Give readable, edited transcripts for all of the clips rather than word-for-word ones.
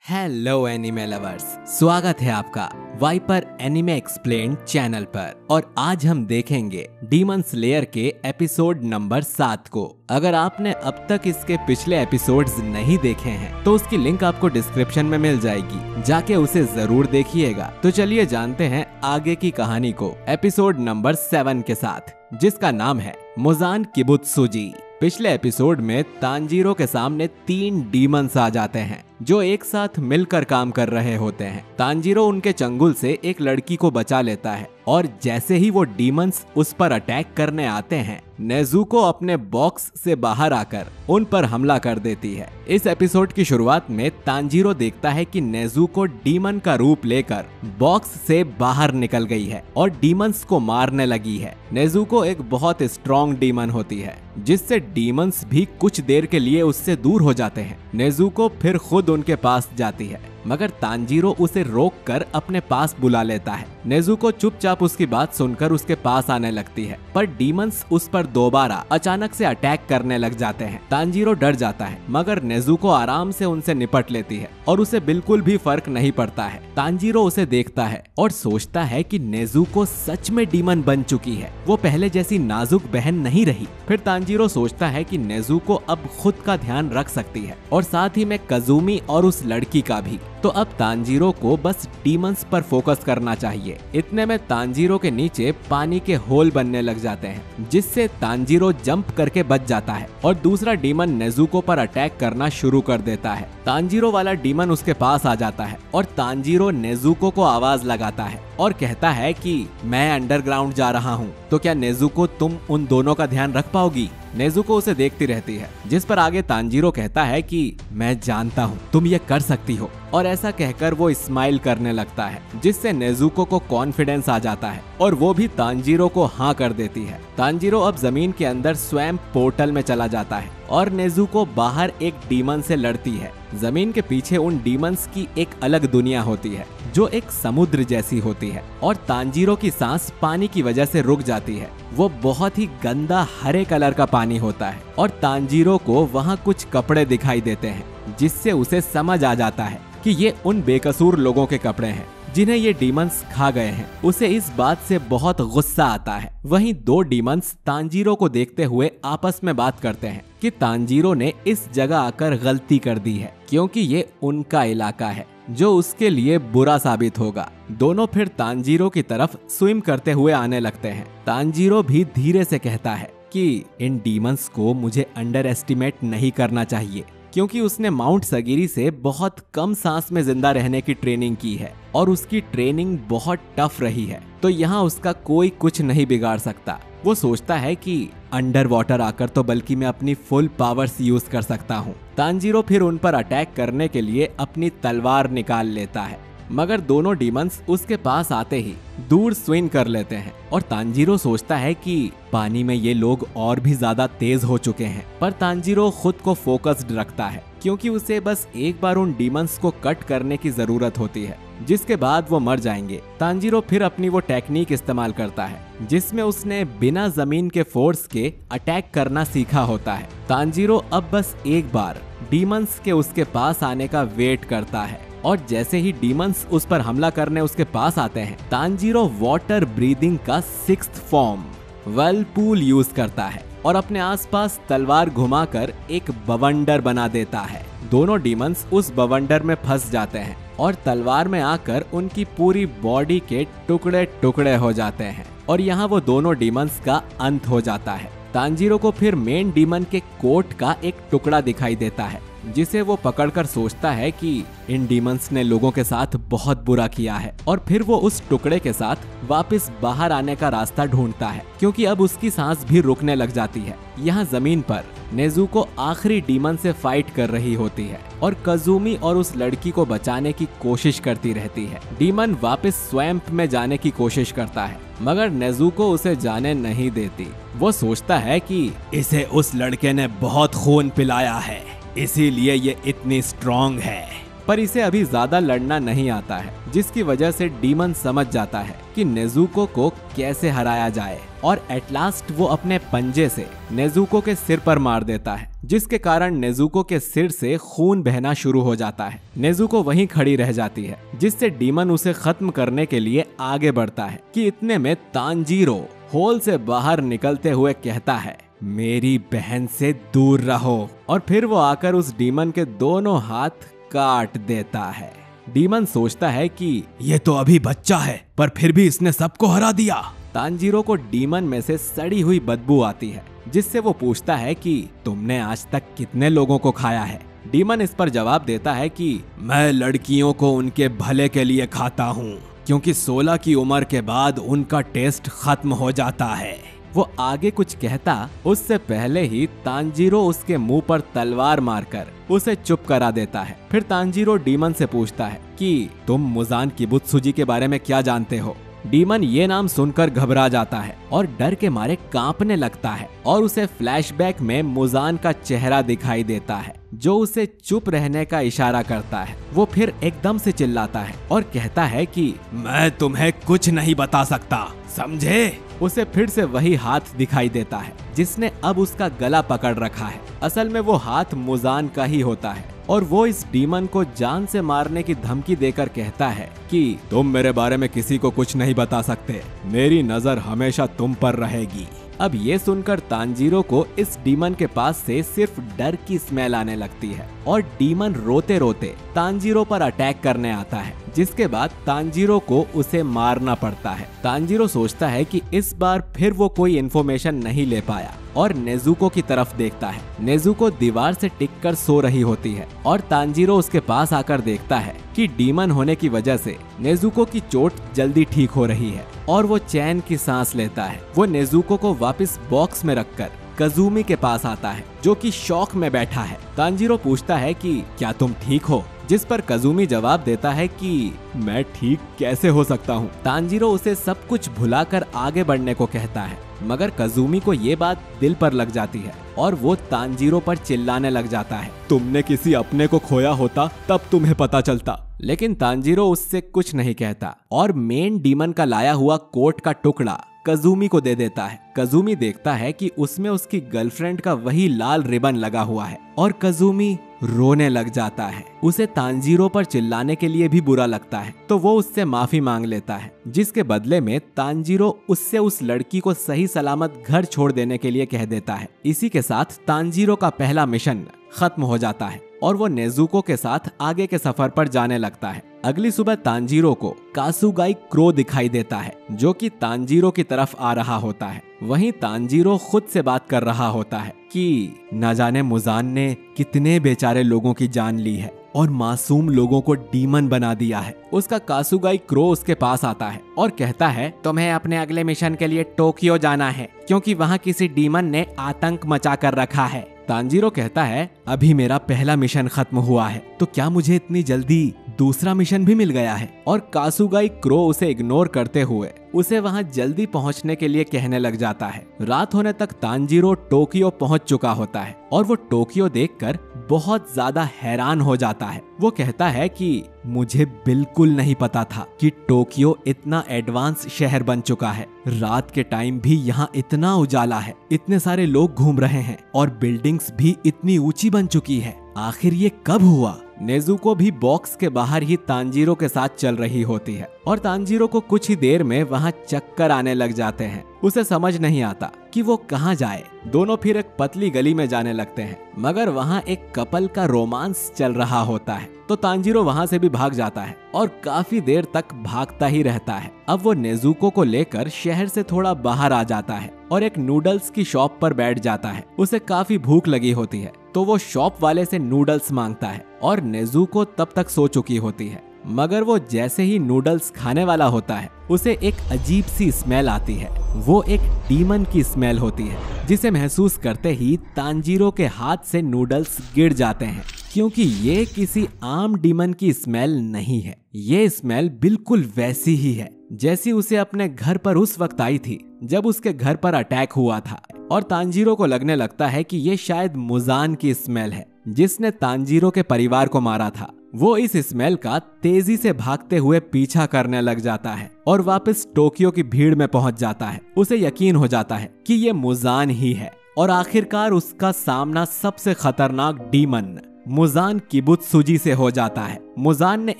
Hello anime lovers, स्वागत है आपका वाइपर एनिमे एक्सप्लेन्ड चैनल पर। और आज हम देखेंगे डीमन स्लेयर के एपिसोड नंबर 7 को। अगर आपने अब तक इसके पिछले एपिसोड्स नहीं देखे हैं तो उसकी लिंक आपको डिस्क्रिप्शन में मिल जाएगी, जाके उसे जरूर देखिएगा। तो चलिए जानते हैं आगे की कहानी को एपिसोड नंबर 7 के साथ, जिसका नाम है मुजान किबुत्सुजी। पिछले एपिसोड में तांजीरो के सामने 3 डीमंस आ जाते हैं जो एक साथ मिलकर काम कर रहे होते हैं। तांजीरो उनके चंगुल से एक लड़की को बचा लेता है और जैसे ही वो डीमंस उस पर अटैक करने आते हैं, नेजुको अपने बॉक्स से बाहर आकर उन पर हमला कर देती है। इस एपिसोड की शुरुआत में तांजीरो देखता है कि नेजुको डीमन का रूप लेकर बॉक्स से बाहर निकल गई है और डीमंस को मारने लगी है। नेजुको एक बहुत स्ट्रॉन्ग डीमन होती है, जिससे डीमंस भी कुछ देर के लिए उससे दूर हो जाते हैं। नेजुको फिर खुद उनके पास जाती है, मगर तांजीरो उसे रोककर अपने पास बुला लेता है। नेजुको चुपचाप उसकी बात सुनकर उसके पास आने लगती है, पर डीमंस उस पर दोबारा अचानक से अटैक करने लग जाते हैं। तांजीरो डर जाता है, मगर नेजुको आराम से उनसे निपट लेती है और उसे बिल्कुल भी फर्क नहीं पड़ता है। तांजीरो उसे देखता है और सोचता है कि नेजुको सच में डीमन बन चुकी है, वो पहले जैसी नाजुक बहन नहीं रही। फिर तांजीरो सोचता है कि नेजुको अब खुद का ध्यान रख सकती है और साथ ही में कजुमी और उस लड़की का भी। तो अब तांजीरो को बस डीमंस पर फोकस करना चाहिए। इतने में तांजीरो के नीचे पानी के होल बनने लग जाते हैं, जिससे तांजीरो जंप करके बच जाता है और दूसरा डीमन नेजुको पर अटैक करना शुरू कर देता है। तांजीरो वाला डीमन उसके पास आ जाता है और तांजीरो नेजुको को आवाज लगाता है और कहता है कि मैं अंडरग्राउंड जा रहा हूँ, तो क्या नेजुको तुम उन दोनों का ध्यान रख पाओगी? नेजुको उसे देखती रहती है, जिस पर आगे तांजीरो कहता है कि मैं जानता हूँ तुम ये कर सकती हो, और ऐसा कहकर वो स्माइल करने लगता है, जिससे नेजुको को कॉन्फिडेंस आ जाता है और वो भी तांजीरो को हाँ कर देती है। तांजीरो अब जमीन के अंदर स्वयं पोर्टल में चला जाता है और नेजुको बाहर एक डीमन से लड़ती है। जमीन के पीछे उन डीमंस की एक अलग दुनिया होती है जो एक समुद्र जैसी होती है और तांजीरो की सांस पानी की वजह से रुक जाती है। वो बहुत ही गंदा हरे कलर का पानी होता है और तांजीरो को वहाँ कुछ कपड़े दिखाई देते हैं, जिससे उसे समझ आ जाता है कि ये उन बेकसूर लोगों के कपड़े हैं जिन्हें ये डीमंस खा गए हैं। उसे इस बात से बहुत गुस्सा आता है। वहीं 2 डीमंस तांजीरो को देखते हुए आपस में बात करते हैं कि तांजीरो ने इस जगह आकर गलती कर दी है, क्योंकि ये उनका इलाका है जो उसके लिए बुरा साबित होगा। दोनों फिर तांजीरो की तरफ स्विम करते हुए आने लगते हैं। तांजीरो भी धीरे से कहता है कि इन डीमंस को मुझे अंडर एस्टिमेट नहीं करना चाहिए, क्योंकि उसने माउंट सगिरी से बहुत कम सांस में जिंदा रहने की ट्रेनिंग की है और उसकी ट्रेनिंग बहुत टफ रही है, तो यहाँ उसका कोई कुछ नहीं बिगाड़ सकता। वो सोचता है कि अंडर वाटर आकर तो बल्कि मैं अपनी फुल पावर्स यूज कर सकता हूँ। तांजीरो फिर उन पर अटैक करने के लिए अपनी तलवार निकाल लेता है, मगर दोनों डीमंस उसके पास आते ही दूर स्विंग कर लेते हैं और तांजीरो सोचता है कि पानी में ये लोग और भी ज्यादा तेज हो चुके हैं। पर तांजीरो खुद को फोकस्ड रखता है, क्योंकि उसे बस एक बार उन डीमंस को कट करने की जरूरत होती है, जिसके बाद वो मर जाएंगे। तांजीरो फिर अपनी वो टेक्निक इस्तेमाल करता है जिसमें उसने बिना जमीन के फोर्स के अटैक करना सीखा होता है। तांजीरो अब बस एक बार डीमंस के उसके पास आने का वेट करता है और जैसे ही डीमंस उस पर हमला करने उसके पास आते हैं, तांजीरो वाटर ब्रीदिंग का 6th फॉर्म व्हर्लपूल यूज करता है और अपने आसपास तलवार घुमाकर एक बवंडर बना देता है। दोनों डीमंस उस बवंडर में फंस जाते हैं और तलवार में आकर उनकी पूरी बॉडी के टुकड़े टुकड़े हो जाते हैं और यहाँ वो दोनों डीमंस का अंत हो जाता है। तांजीरो को फिर मेन डीमन के कोट का एक टुकड़ा दिखाई देता है, जिसे वो पकड़कर सोचता है कि इन डीमंस ने लोगों के साथ बहुत बुरा किया है, और फिर वो उस टुकड़े के साथ वापस बाहर आने का रास्ता ढूंढता है, क्योंकि अब उसकी सांस भी रुकने लग जाती है। यहाँ जमीन पर नेजुको आखिरी डीमन से फाइट कर रही होती है और कजुमी और उस लड़की को बचाने की कोशिश करती रहती है। डीमन वापस स्वैम्प में जाने की कोशिश करता है, मगर नेजुको उसे जाने नहीं देती। वो सोचता है कि इसे उस लड़के ने बहुत खून पिलाया है, इसीलिए ये इतनी स्ट्रॉन्ग है। पर इसे अभी ज्यादा लड़ना नहीं आता है, जिसकी वजह से डीमन समझ जाता है कि नेजुको को कैसे हराया जाए और एट लास्ट वो अपने पंजे से नेजुको के सिर पर मार देता है, जिसके कारण नेजुको के सिर से खून बहना शुरू हो जाता है। नेजुको वहीं खड़ी रह जाती है, जिससे डीमन उसे खत्म करने के लिए आगे बढ़ता है कि इतने में तांजीरो होल से बाहर निकलते हुए कहता है, मेरी बहन से दूर रहो, और फिर वो आकर उस डीमन के दोनों हाथ काट देता है। डीमन सोचता है कि ये तो अभी बच्चा है, पर फिर भी इसने सबको हरा दिया। तांजीरो को डीमन में से सड़ी हुई बदबू आती है, जिससे वो पूछता है कि तुमने आज तक कितने लोगों को खाया है। डीमन इस पर जवाब देता है कि मैं लड़कियों को उनके भले के लिए खाता हूँ, क्योंकि 16 की उम्र के बाद उनका टेस्ट खत्म हो जाता है। वो आगे कुछ कहता उससे पहले ही तांजीरो उसके मुंह पर तलवार मारकर उसे चुप करा देता है। फिर तांजीरो डीमन से पूछता है कि तुम मुजान किबुत्सुजी के बारे में क्या जानते हो। डीमन ये नाम सुनकर घबरा जाता है और डर के मारे कांपने लगता है, और उसे फ्लैशबैक में मुजान का चेहरा दिखाई देता है, जो उसे चुप रहने का इशारा करता है। वो फिर एकदम से चिल्लाता है और कहता है कि मैं तुम्हें कुछ नहीं बता सकता, समझे। उसे फिर से वही हाथ दिखाई देता है, जिसने अब उसका गला पकड़ रखा है। असल में वो हाथ मुजान का ही होता है, और वो इस डीमन को जान से मारने की धमकी देकर कहता है कि तुम मेरे बारे में किसी को कुछ नहीं बता सकते, मेरी नजर हमेशा तुम पर रहेगी। अब ये सुनकर तांजीरो को इस डीमन के पास से सिर्फ डर की स्मेल आने लगती है, और डीमन रोते रोते तांजीरो पर अटैक करने आता है, जिसके बाद तांजीरो को उसे मारना पड़ता है। तांजीरो सोचता है कि इस बार फिर वो कोई इन्फॉर्मेशन नहीं ले पाया, और नेजुको की तरफ देखता है। नेजुको दीवार से टिककर सो रही होती है, और तांजीरो उसके पास आकर देखता है कि डीमन होने की वजह से नेजुको की चोट जल्दी ठीक हो रही है, और वो चैन की सांस लेता है। वो नेजुको को वापस बॉक्स में रखकर कजूमी के पास आता है, जो कि शौक में बैठा है। तांजीरो पूछता है कि क्या तुम ठीक हो, जिस पर कजूमी जवाब देता है कि मैं ठीक कैसे हो सकता हूँ। तांजीरो उसे सब कुछ भुलाकर आगे बढ़ने को कहता है, मगर कजूमी को ये बात दिल पर लग जाती है, और वो तांजीरो पर चिल्लाने लग जाता है, तुमने किसी अपने को खोया होता तब तुम्हें पता चलता। लेकिन तांजीरो उससे कुछ नहीं कहता, और मेन डीमन का लाया हुआ कोट का टुकड़ा कजूमी को दे देता है। कजूमी देखता है कि उसमें उसकी गर्लफ्रेंड का वही लाल रिबन लगा हुआ है, और कजूमी रोने लग जाता है। उसे तांजीरो पर चिल्लाने के लिए भी बुरा लगता है, तो वो उससे माफी मांग लेता है, जिसके बदले में तांजीरो उससे उस लड़की को सही सलामत घर छोड़ देने के लिए कह देता है। इसी के साथ तांजीरो का पहला मिशन खत्म हो जाता है, और वो नेजुको के साथ आगे के सफर पर जाने लगता है। अगली सुबह तांजीरो को कासुगाई क्रो दिखाई देता है, जो कि तांजीरो की तरफ आ रहा होता है। वहीं तांजीरो खुद से बात कर रहा होता है कि न जाने मुजान ने कितने बेचारे लोगों की जान ली है और मासूम लोगों को डीमन बना दिया है। उसका कासुगाई क्रो उसके पास आता है और कहता है, तुम्हें अपने अगले मिशन के लिए टोक्यो जाना है, क्योंकि वहाँ किसी डीमन ने आतंक मचा कर रखा है। तांजीरो कहता है, अभी मेरा पहला मिशन खत्म हुआ है, तो क्या मुझे इतनी जल्दी दूसरा मिशन भी मिल गया है? और कासुगाई क्रो उसे इग्नोर करते हुए उसे वहां जल्दी पहुंचने के लिए कहने लग जाता है। रात होने तक तांजीरो टोक्यो पहुंच चुका होता है, और वो टोक्यो देखकर बहुत ज्यादा हैरान हो जाता है। वो कहता है कि मुझे बिल्कुल नहीं पता था कि टोक्यो इतना एडवांस शहर बन चुका है। रात के टाइम भी यहाँ इतना उजाला है, इतने सारे लोग घूम रहे हैं, और बिल्डिंग्स भी इतनी ऊंची बन चुकी है। आखिर ये कब हुआ? नेजुको भी बॉक्स के बाहर ही तांजीरो के साथ चल रही होती है, और तांजीरो को कुछ ही देर में वहाँ चक्कर आने लग जाते हैं। उसे समझ नहीं आता कि वो कहाँ जाए। दोनों फिर एक पतली गली में जाने लगते हैं, मगर वहाँ एक कपल का रोमांस चल रहा होता है, तो तांजीरो वहाँ से भी भाग जाता है और काफी देर तक भागता ही रहता है। अब वो नेजुको को लेकर शहर से थोड़ा बाहर आ जाता है और एक नूडल्स की शॉप पर बैठ जाता है। उसे काफी भूख लगी होती है, तो वो शॉप वाले से नूडल्स मांगता है, और नेजुको तब तक सो चुकी होती है। मगर वो जैसे ही नूडल्स खाने वाला होता है, उसे एक अजीब सी स्मेल आती है। वो एक डीमन की स्मेल होती है, जिसे महसूस करते ही तांजीरो के हाथ से नूडल्स गिर जाते हैं, क्योंकि ये किसी आम डीमन की स्मेल नहीं है। ये स्मेल बिल्कुल वैसी ही है जैसी उसे अपने घर पर उस वक्त आई थी जब उसके घर पर अटैक हुआ था, और तांजीरो को लगने लगता है कि ये शायद मुजान की स्मेल है, जिसने तांजीरो के परिवार को मारा था, वो इस स्मेल का तेजी से भागते हुए पीछा करने लग जाता है और वापस टोक्यो की भीड़ में पहुंच जाता है। उसे यकीन हो जाता है कि ये मुजान ही है और आखिरकार उसका सामना सबसे खतरनाक डीमन मुजान किबुत्सुजी से हो जाता है। मुजान ने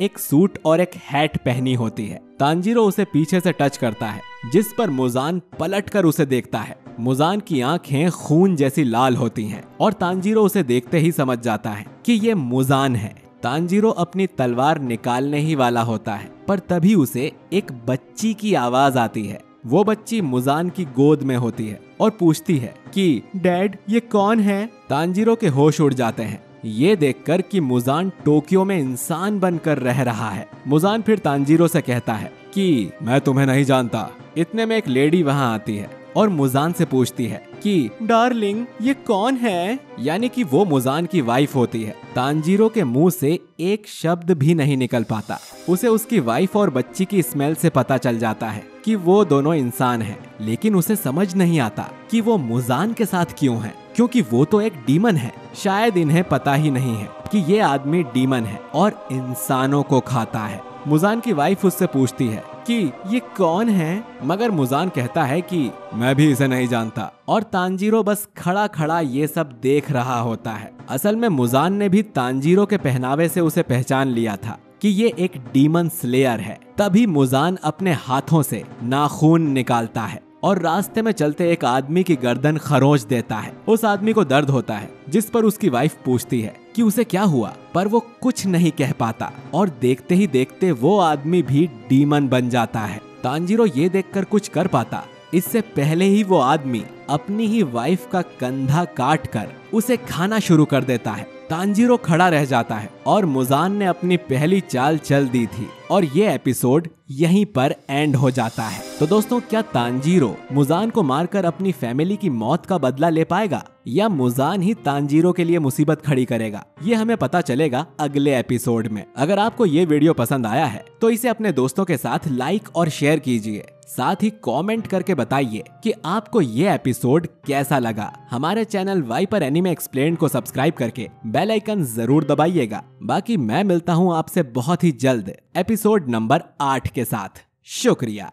एक सूट और एक हैट पहनी होती है। तांजीरो उसे पीछे से टच करता है, जिस पर मुजान पलटकर उसे देखता है। मुजान की आंखें खून जैसी लाल होती हैं और तांजीरो उसे देखते ही समझ जाता है कि ये मुजान है। तांजीरो अपनी तलवार निकालने ही वाला होता है, पर तभी उसे एक बच्ची की आवाज आती है। वो बच्ची मुजान की गोद में होती है और पूछती है कि डैड, ये कौन है? तांजीरो के होश उड़ जाते हैं ये देखकर कि मुजान टोक्यो में इंसान बनकर रह रहा है। मुजान फिर तांजीरो से कहता है कि मैं तुम्हें नहीं जानता। इतने में एक लेडी वहां आती है और मुजान से पूछती है कि डार्लिंग, ये कौन है? यानी कि वो मुजान की वाइफ होती है। तांजीरो के मुंह से एक शब्द भी नहीं निकल पाता। उसे उसकी वाइफ और बच्ची की स्मेल से पता चल जाता है कि वो दोनों इंसान हैं, लेकिन उसे समझ नहीं आता कि वो मुजान के साथ क्यों है, क्योंकि वो तो एक डीमन है। शायद इन्हें पता ही नहीं है कि ये आदमी डीमन है और इंसानों को खाता है। मुजान की वाइफ उससे पूछती है कि ये कौन है, मगर मुजान कहता है कि मैं भी इसे नहीं जानता और तांजीरो बस खड़ा खड़ा ये सब देख रहा होता है। असल में मुजान ने भी तांजीरो के पहनावे से उसे पहचान लिया था कि ये एक डीमन स्लेयर है। तभी मुजान अपने हाथों से नाखून निकालता है और रास्ते में चलते एक आदमी की गर्दन खरोंच देता है। उस आदमी को दर्द होता है, जिस पर उसकी वाइफ पूछती है कि उसे क्या हुआ, पर वो कुछ नहीं कह पाता और देखते ही देखते वो आदमी भी डीमन बन जाता है। तांजीरो ये देखकर कुछ कर पाता इससे पहले ही वो आदमी अपनी ही वाइफ का कंधा काट कर उसे खाना शुरू कर देता है। तांजीरो खड़ा रह जाता है और मुजान ने अपनी पहली चाल चल दी थी और ये एपिसोड यहीं पर एंड हो जाता है। तो दोस्तों, क्या तांजीरो मुजान को मारकर अपनी फैमिली की मौत का बदला ले पाएगा या मुजान ही तांजीरो के लिए मुसीबत खड़ी करेगा? ये हमें पता चलेगा अगले एपिसोड में। अगर आपको ये वीडियो पसंद आया है तो इसे अपने दोस्तों के साथ लाइक और शेयर कीजिए। साथ ही कमेंट करके बताइए कि आपको ये एपिसोड कैसा लगा। हमारे चैनल वाइपर एनीमे एक्सप्लेन्ड को सब्सक्राइब करके बेल आइकन जरूर दबाइएगा। बाकी मैं मिलता हूँ आपसे बहुत ही जल्द एपिसोड नंबर 8 के साथ। शुक्रिया।